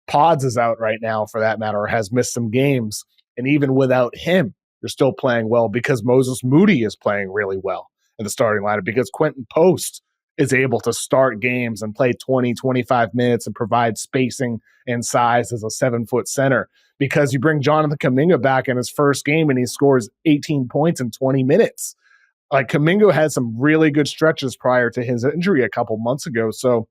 Pods is out right now, for that matter, has missed some games. And even without him, they're still playing well because Moses Moody is playing really well in the starting lineup, because Quentin Post is able to start games and play 20, 25 minutes and provide spacing and size as a 7-foot center, because you bring Jonathan Kuminga back in his first game and he scores 18 points in 20 minutes. Like, Kuminga had some really good stretches prior to his injury a couple months ago. So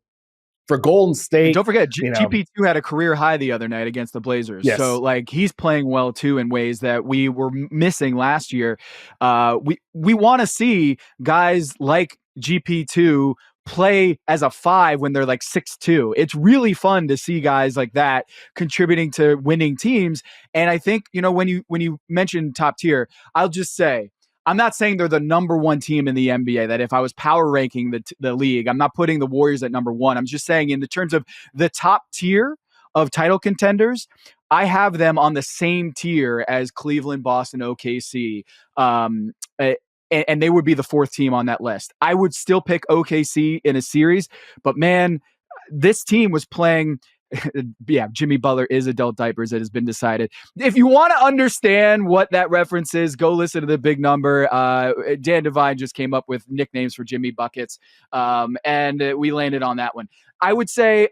for Golden State, and don't forget, GP2 had a career high the other night against the Blazers. Yes. So like, he's playing well too in ways that we were missing last year. We want to see guys like GP2 play as a 5 when they're like 6'2". It's really fun to see guys like that contributing to winning teams. And I think, when you mention top tier, I'll just say, I'm not saying they're the number one team in the NBA, that if I was power ranking the league, I'm not putting the Warriors at number one. I'm just saying in the terms of the top tier of title contenders, I have them on the same tier as Cleveland, Boston, OKC. And they would be the fourth team on that list. I would still pick OKC in a series, but man, this team was playing. Yeah, Jimmy Butler is adult diapers. It has been decided. If you want to understand what that reference is, go listen to the Big Number. Dan Devine just came up with nicknames for Jimmy Buckets, and we landed on that one. I would say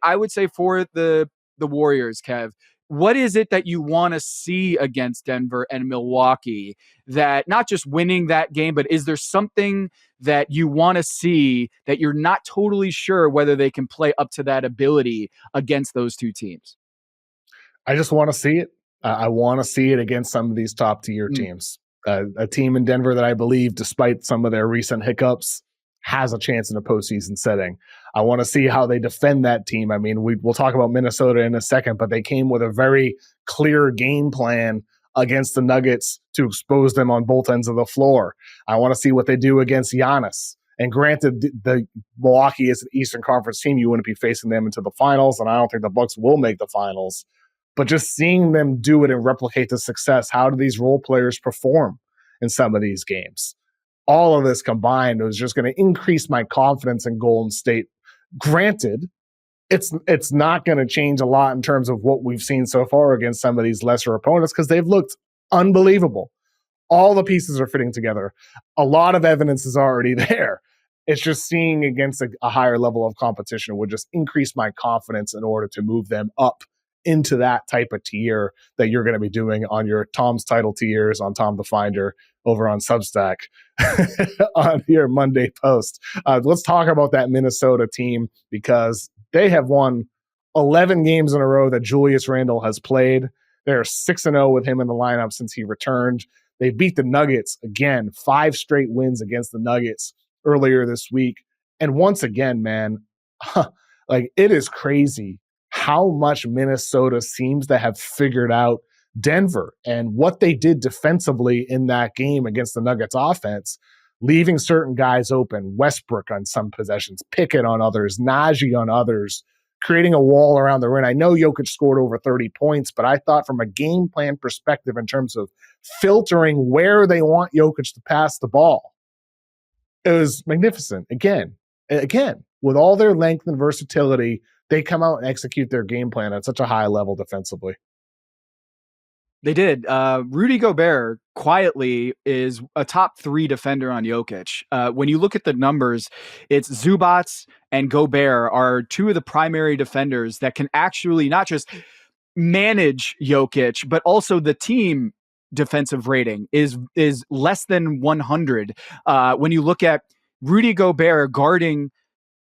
for the Warriors, Kev, what is it that you want to see against Denver and Milwaukee, that not just winning that game, but is there something that you want to see that you're not totally sure whether they can play up to that ability against those two teams? I just want to see it. I want to see it against some of these top tier teams. A team in Denver that I believe, despite some of their recent hiccups, has a chance in a postseason setting. I want to see how they defend that team. I mean, we'll talk about Minnesota in a second, but they came with a very clear game plan against the Nuggets to expose them on both ends of the floor. I want to see what they do against Giannis. And granted, the Milwaukee is an Eastern Conference team. You wouldn't be facing them into the finals, and I don't think the Bucks will make the finals. But just seeing them do it and replicate the success, how do these role players perform in some of these games? All of this combined was just going to increase my confidence in Golden State. Granted, it's not going to change a lot in terms of what we've seen so far against some of these lesser opponents, because they've looked unbelievable. All the pieces are fitting together. A lot of evidence is already there. It's just seeing against a higher level of competition would just increase my confidence in order to move them up into that type of tier that you're going to be doing on your Tom's Title tiers on Tom the Finder over on Substack on your Monday post. Let's talk about that Minnesota team, because they have won 11 games in a row that Julius Randle has played. They're 6-0 with him in the lineup since he returned. They beat the Nuggets again, 5 straight wins against the Nuggets earlier this week. And once again, man, like, it is crazy how much Minnesota seems to have figured out Denver and what they did defensively in that game against the Nuggets offense, leaving certain guys open, Westbrook on some possessions, Pickett on others, Najee on others, creating a wall around the rim. I know Jokic scored over 30 points, but I thought from a game plan perspective in terms of filtering where they want Jokic to pass the ball, it was magnificent. Again, with all their length and versatility, they come out and execute their game plan at such a high level defensively. They did. Rudy Gobert quietly is a top 3 defender on Jokic. When you look at the numbers, it's Zubats and Gobert are 2 of the primary defenders that can actually not just manage Jokic, but also the team defensive rating is less than 100. When you look at Rudy Gobert guarding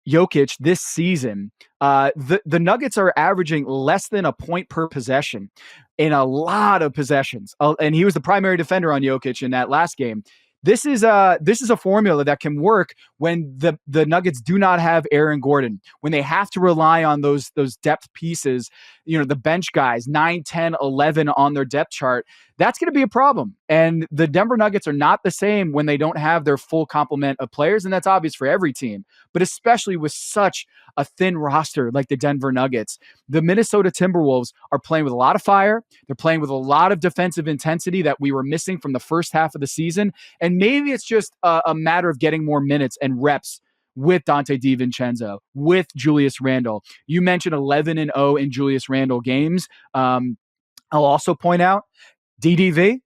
Jokic this season, the Nuggets are averaging less than a point per possession in a lot of possessions. And he was the primary defender on Jokic in that last game. this is a formula that can work when the Nuggets do not have Aaron Gordon, when they have to rely on those depth pieces, the bench guys, 9, 10, 11 on their depth chart. That's going to be a problem. And the Denver Nuggets are not the same when they don't have their full complement of players, and that's obvious for every team, but especially with such a thin roster like the Denver Nuggets. The Minnesota Timberwolves are playing with a lot of fire. They're playing with a lot of defensive intensity that we were missing from the first half of the season. And maybe it's just a matter of getting more minutes and reps with Dante DiVincenzo, with Julius Randle. You mentioned 11-0 in Julius Randle games. I'll also point out DDV.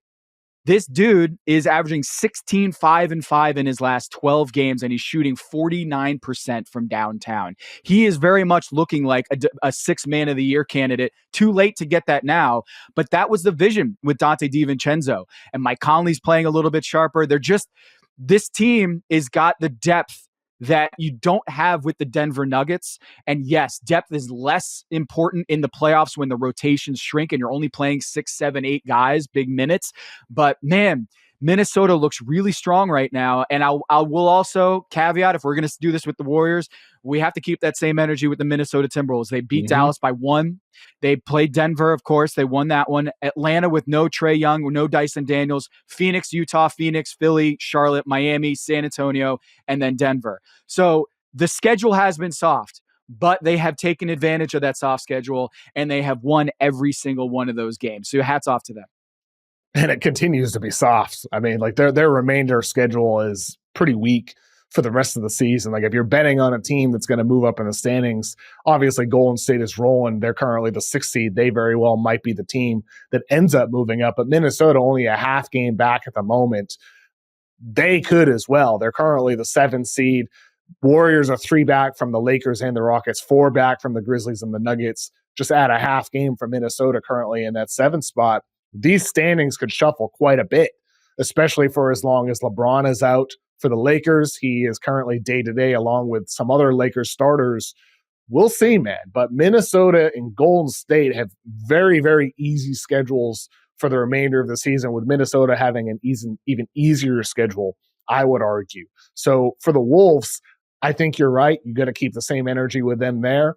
This dude is averaging 16, 5, and 5 in his last 12 games, and he's shooting 49% from downtown. He is very much looking like a 6 man of the year candidate. Too late to get that now, but that was the vision with Dante DiVincenzo. And Mike Conley's playing a little bit sharper. This team has got the depth that you don't have with the Denver Nuggets. And yes, depth is less important in the playoffs when the rotations shrink and you're only playing 6, 7, 8 guys, big minutes. But man, Minnesota looks really strong right now. And I will also caveat, if we're going to do this with the Warriors, we have to keep that same energy with the Minnesota Timberwolves. They beat Dallas by 1. They played Denver, of course. They won that one. Atlanta with no Trae Young, no Dyson Daniels. Phoenix, Utah, Phoenix, Philly, Charlotte, Miami, San Antonio, and then Denver. So the schedule has been soft, but they have taken advantage of that soft schedule, and they have won every single one of those games. So hats off to them. And it continues to be soft. I mean, like their remainder schedule is pretty weak for the rest of the season. Like if you're betting on a team that's going to move up in the standings, obviously Golden State is rolling. They're currently the 6th seed. They very well might be the team that ends up moving up, but Minnesota only a half game back at the moment. They could as well. They're currently the 7th seed. Warriors are 3 back from the Lakers and the Rockets, 4 back from the Grizzlies and the Nuggets. Just add a half game from Minnesota currently in that 7th spot. These standings could shuffle quite a bit, especially for as long as LeBron is out for the Lakers. He is currently day-to-day along with some other Lakers starters. We'll see, man. But Minnesota and Golden State have very, very easy schedules for the remainder of the season, with Minnesota having an even easier schedule, I would argue. So for the Wolves, I think you're right. You got to keep the same energy with them there.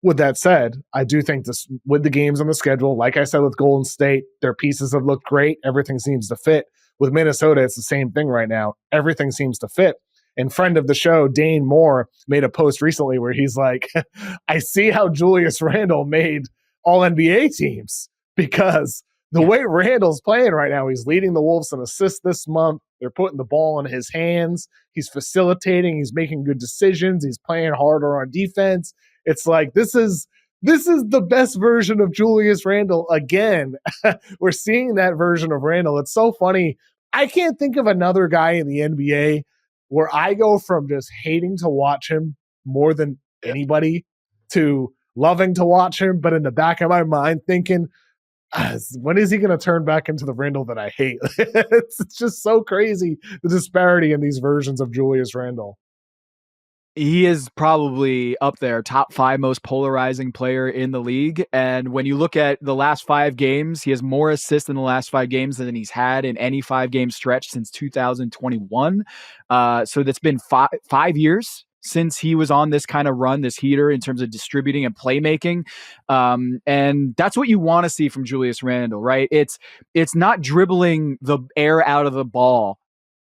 With that said, I do think this, with the games on the schedule, like I said with Golden State, their pieces have looked great. Everything seems to fit. With Minnesota, it's the same thing right now. Everything seems to fit. And friend of the show, Dane Moore, made a post recently where he's like, I see how Julius Randle made all-NBA teams, because the way Randle's playing right now, he's leading the Wolves in assists this month. They're putting the ball in his hands. He's facilitating. He's making good decisions. He's playing harder on defense. It's like, this is the best version of Julius Randle again. We're seeing that version of Randle. It's so funny. I can't think of another guy in the NBA where I go from just hating to watch him more than anybody to loving to watch him, but in the back of my mind thinking, when is he going to turn back into the Randle that I hate? It's just so crazy, the disparity in these versions of Julius Randle. He is probably up there, top 5 most polarizing player in the league. And when you look at the last 5 games, he has more assists in the last 5 games than he's had in any 5-game stretch since 2021. So that's been 5 years since he was on this kind of run, this heater in terms of distributing and playmaking. And that's what you want to see from Julius Randle, right? It's not dribbling the air out of the ball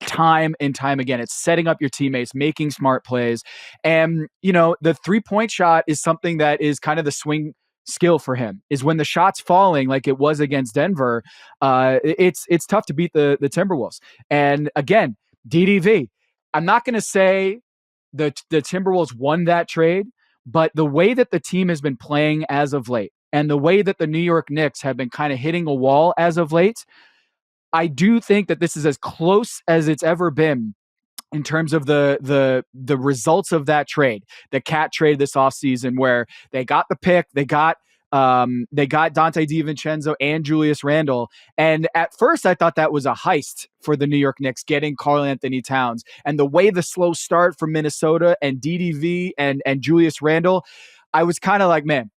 time and time again. It's setting up your teammates, making smart plays. And, the 3-point shot is something that is kind of the swing skill for him, is when the shot's falling like it was against Denver, it's tough to beat the Timberwolves. And again, DDV, I'm not going to say the Timberwolves won that trade, but the way that the team has been playing as of late and the way that the New York Knicks have been kind of hitting a wall as of late, I do think that this is as close as it's ever been in terms of the results of that trade, the Cat trade this offseason, where they got the pick, they got Dante DiVincenzo and Julius Randle. And at first I thought that was a heist for the New York Knicks, getting Karl-Anthony Towns. And the way the slow start from Minnesota and DDV and Julius Randle, I was kind of like, man,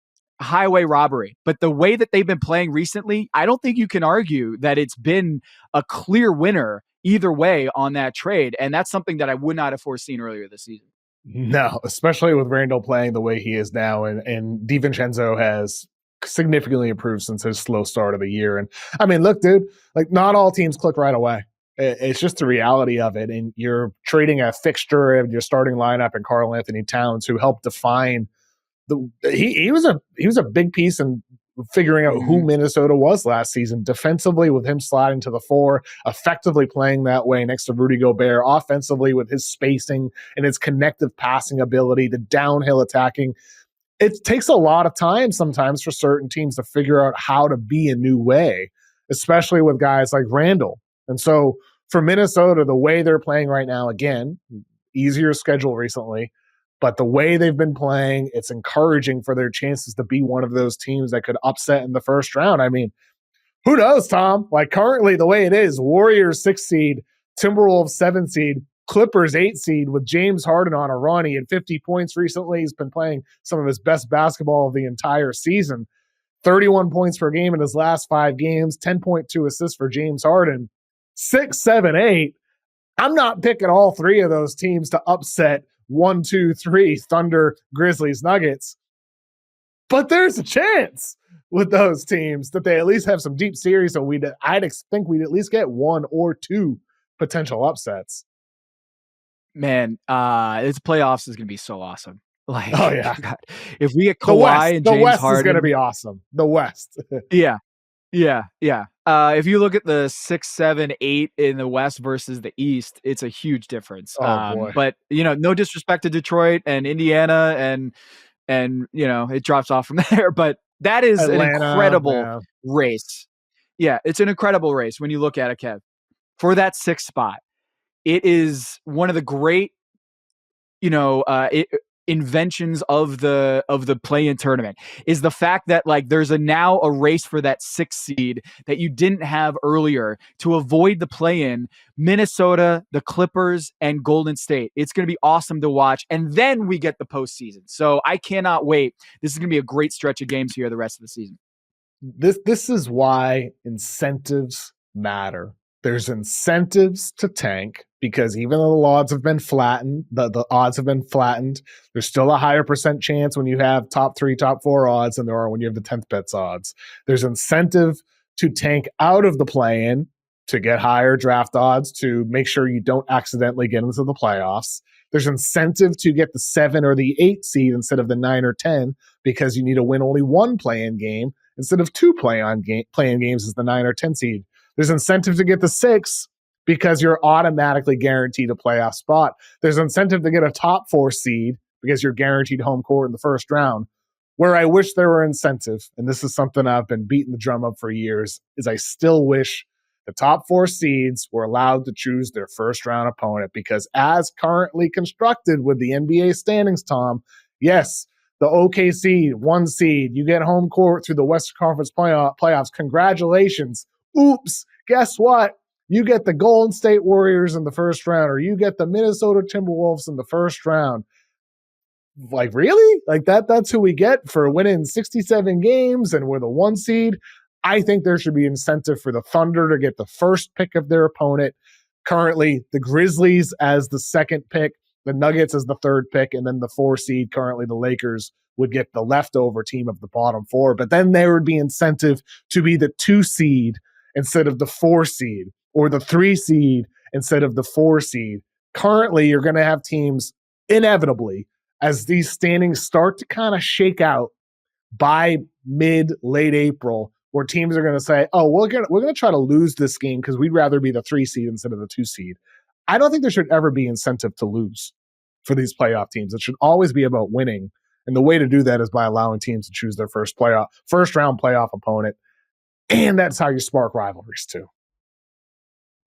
highway robbery. But the way that they've been playing recently, I don't think you can argue that it's been a clear winner either way on that trade. And that's something that I would not have foreseen earlier this season. No, especially with Randall playing the way he is now, and DiVincenzo has significantly improved since his slow start of the year. And I mean, look, dude, like not all teams click right away. It's just the reality of it. And you're trading a fixture of your starting lineup and Karl Anthony Towns, who helped define he was a big piece in figuring out who Minnesota was last season defensively, with him sliding to the 4, effectively playing that way next to Rudy Gobert, offensively with his spacing and his connective passing ability, the downhill attacking. It takes a lot of time sometimes for certain teams to figure out how to be a new way, especially with guys like Randall. And so for Minnesota, the way they're playing right now, again, easier schedule recently, but the way they've been playing, it's encouraging for their chances to be one of those teams that could upset in the first round. I mean, who knows, Tom? Like currently the way it is, Warriors 6 seed, Timberwolves 7 seed, Clippers 8 seed with James Harden on a run. He had 50 points recently. He's been playing some of his best basketball of the entire season. 31 points per game in his last 5 games, 10.2 assists for James Harden. 6, 7, 8. I'm not picking all 3 of those teams to upset 1, 2, 3 Thunder, Grizzlies, Nuggets. But there's a chance with those teams that they at least have some deep series. So I'd think we'd at least get 1 or 2 potential upsets. Man, this playoffs is going to be so awesome. Like, oh yeah, God. If we get Kawhi and James the West Harden, is going to be awesome. The West, yeah. If you look at the 6, 7, 8 in the West versus the East, it's a huge difference. Boy. But no disrespect to Detroit and Indiana, and it drops off from there. But that is Atlanta, an incredible race. Yeah, it's an incredible race when you look at it, Kev. For that 6th spot, it is one of the great, inventions of the play-in tournament is the fact that like there's now a race for that 6th seed that you didn't have earlier to avoid the play-in. Minnesota, the Clippers, and Golden State. It's going to be awesome to watch, and then we get the postseason. So I cannot wait. This is going to be a great stretch of games here the rest of the season. This is why incentives matter. There's incentives to tank because even though the odds have been flattened, the odds have been flattened, there's still a higher percent chance when you have top 3, top 4 odds than there are when you have the 10th bets odds. There's incentive to tank out of the play-in to get higher draft odds to make sure you don't accidentally get into the playoffs. There's incentive to get the 7 or the 8 seed instead of the 9 or 10 because you need to win only 1 play-in game instead of 2 play-in games as the 9 or 10 seed. There's incentive to get the 6 because you're automatically guaranteed a playoff spot. There's incentive to get a top 4 seed because you're guaranteed home court in the first round. Where I wish there were incentive, and this is something I've been beating the drum up for years, is I still wish the top 4 seeds were allowed to choose their first round opponent because as currently constructed with the NBA standings, Tom, yes, the OKC 1 seed, you get home court through the Western Conference playoffs. Congratulations. Oops, guess what? You get the Golden State Warriors in the first round, or you get the Minnesota Timberwolves in the first round. Like, really? Like that's who we get for winning 67 games and we're the 1 seed? I think there should be incentive for the Thunder to get the first pick of their opponent. Currently, the Grizzlies as the 2nd pick, the Nuggets as the 3rd pick, and then the 4 seed, currently the Lakers, would get the leftover team of the bottom 4. But then there would be incentive to be the 2 seed instead of the 4 seed, or the 3 seed instead of the 4 seed. Currently, you're going to have teams inevitably, as these standings start to kind of shake out by late April, where teams are going to say, oh, we're going to try to lose this game because we'd rather be the 3 seed instead of the 2 seed. I don't think there should ever be incentive to lose for these playoff teams. It should always be about winning. And the way to do that is by allowing teams to choose their first round playoff opponent. And that's how you spark rivalries too.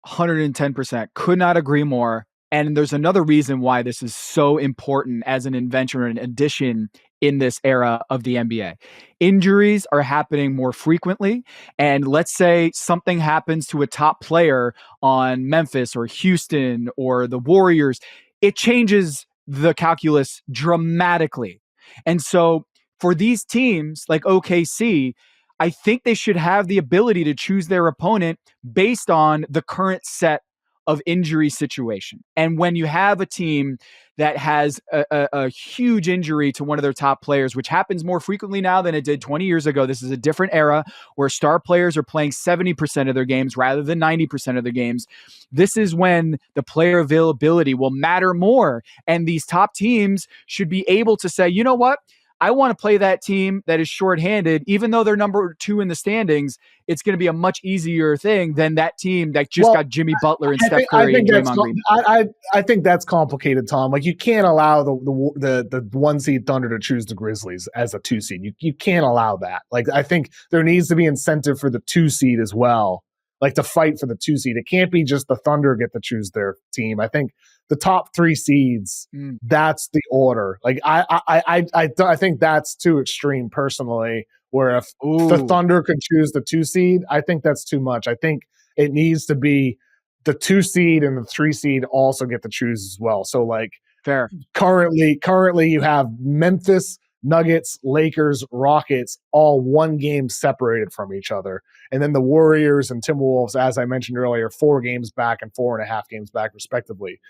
110%. Could not agree more. And there's another reason why this is so important as an invention or an addition in this era of the NBA. Injuries are happening more frequently. And let's say something happens to a top player on Memphis or Houston or the Warriors, it changes the calculus dramatically. And so for these teams like OKC, I think they should have the ability to choose their opponent based on the current set of injury situation. And when you have a team that has a huge injury to one of their top players, which happens more frequently now than it did 20 years ago. This is a different era where star players are playing 70% of their games rather than 90% of their games. This is when the player availability will matter more. And these top teams should be able to say, you know what? I want to play that team that is shorthanded, even though they're number 2 in the standings. It's going to be a much easier thing than that team that just got Jimmy Butler and Steph Curry and Draymond Green. I think that's complicated, Tom. Like, you can't allow the 1 seed Thunder to choose the Grizzlies as a 2 seed. You can't allow that. Like, I think there needs to be incentive for the 2 seed as well, like to fight for the 2 seed. It can't be just the Thunder get to choose their team. I think the top 3 seeds, that's the order. Like, I think that's too extreme personally, where if the Thunder could choose the 2 seed, I think that's too much. I think it needs to be the 2 seed and the 3 seed also get to choose as well. So, like, fair. Currently you have Memphis, Nuggets, Lakers, Rockets, all 1 game separated from each other. And then the Warriors and Timberwolves, as I mentioned earlier, 4 games back and 4.5 games back respectively.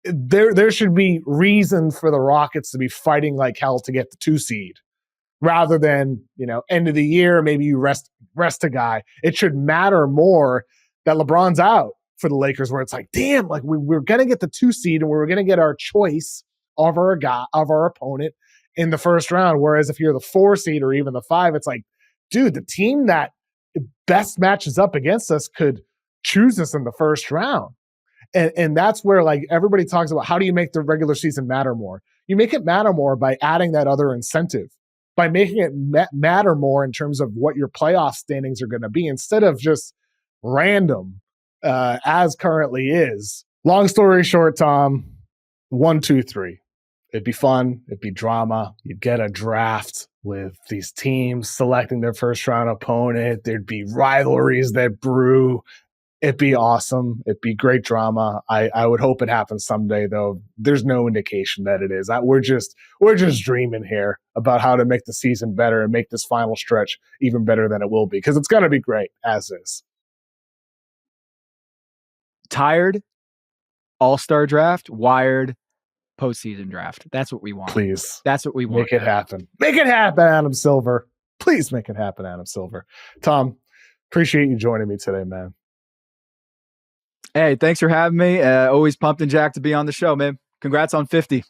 There should be reason for the Rockets to be fighting like hell to get the 2 seed, rather than, end of the year, maybe you rest a guy. It should matter more that LeBron's out for the Lakers, where it's like, damn, like we're going to get the 2 seed and we're going to get our choice of our opponent in the first round. Whereas if you're the 4 seed or even the 5, it's like, dude, the team that best matches up against us could choose us in the first round. And that's where, like, everybody talks about, how do you make the regular season matter more? You make it matter more by adding that other incentive, by making it matter more in terms of what your playoff standings are going to be, instead of just random as currently is. Long story short, Tom, 1, 2, 3. It'd be fun. It'd be drama. You'd get a draft with these teams selecting their first round opponent. There'd be rivalries that brew. It'd be awesome. It'd be great drama. I would hope it happens someday, though. There's no indication that it is. We're just dreaming here about how to make the season better and make this final stretch even better than it will be, because it's going to be great as is. Tired, all-star draft, wired, postseason draft. That's what we want. Please. That's what we want. Make it happen. Make it happen, Adam Silver. Please make it happen, Adam Silver. Tom, appreciate you joining me today, man. Hey, thanks for having me. Always pumped and jacked to be on the show, man. Congrats on 50.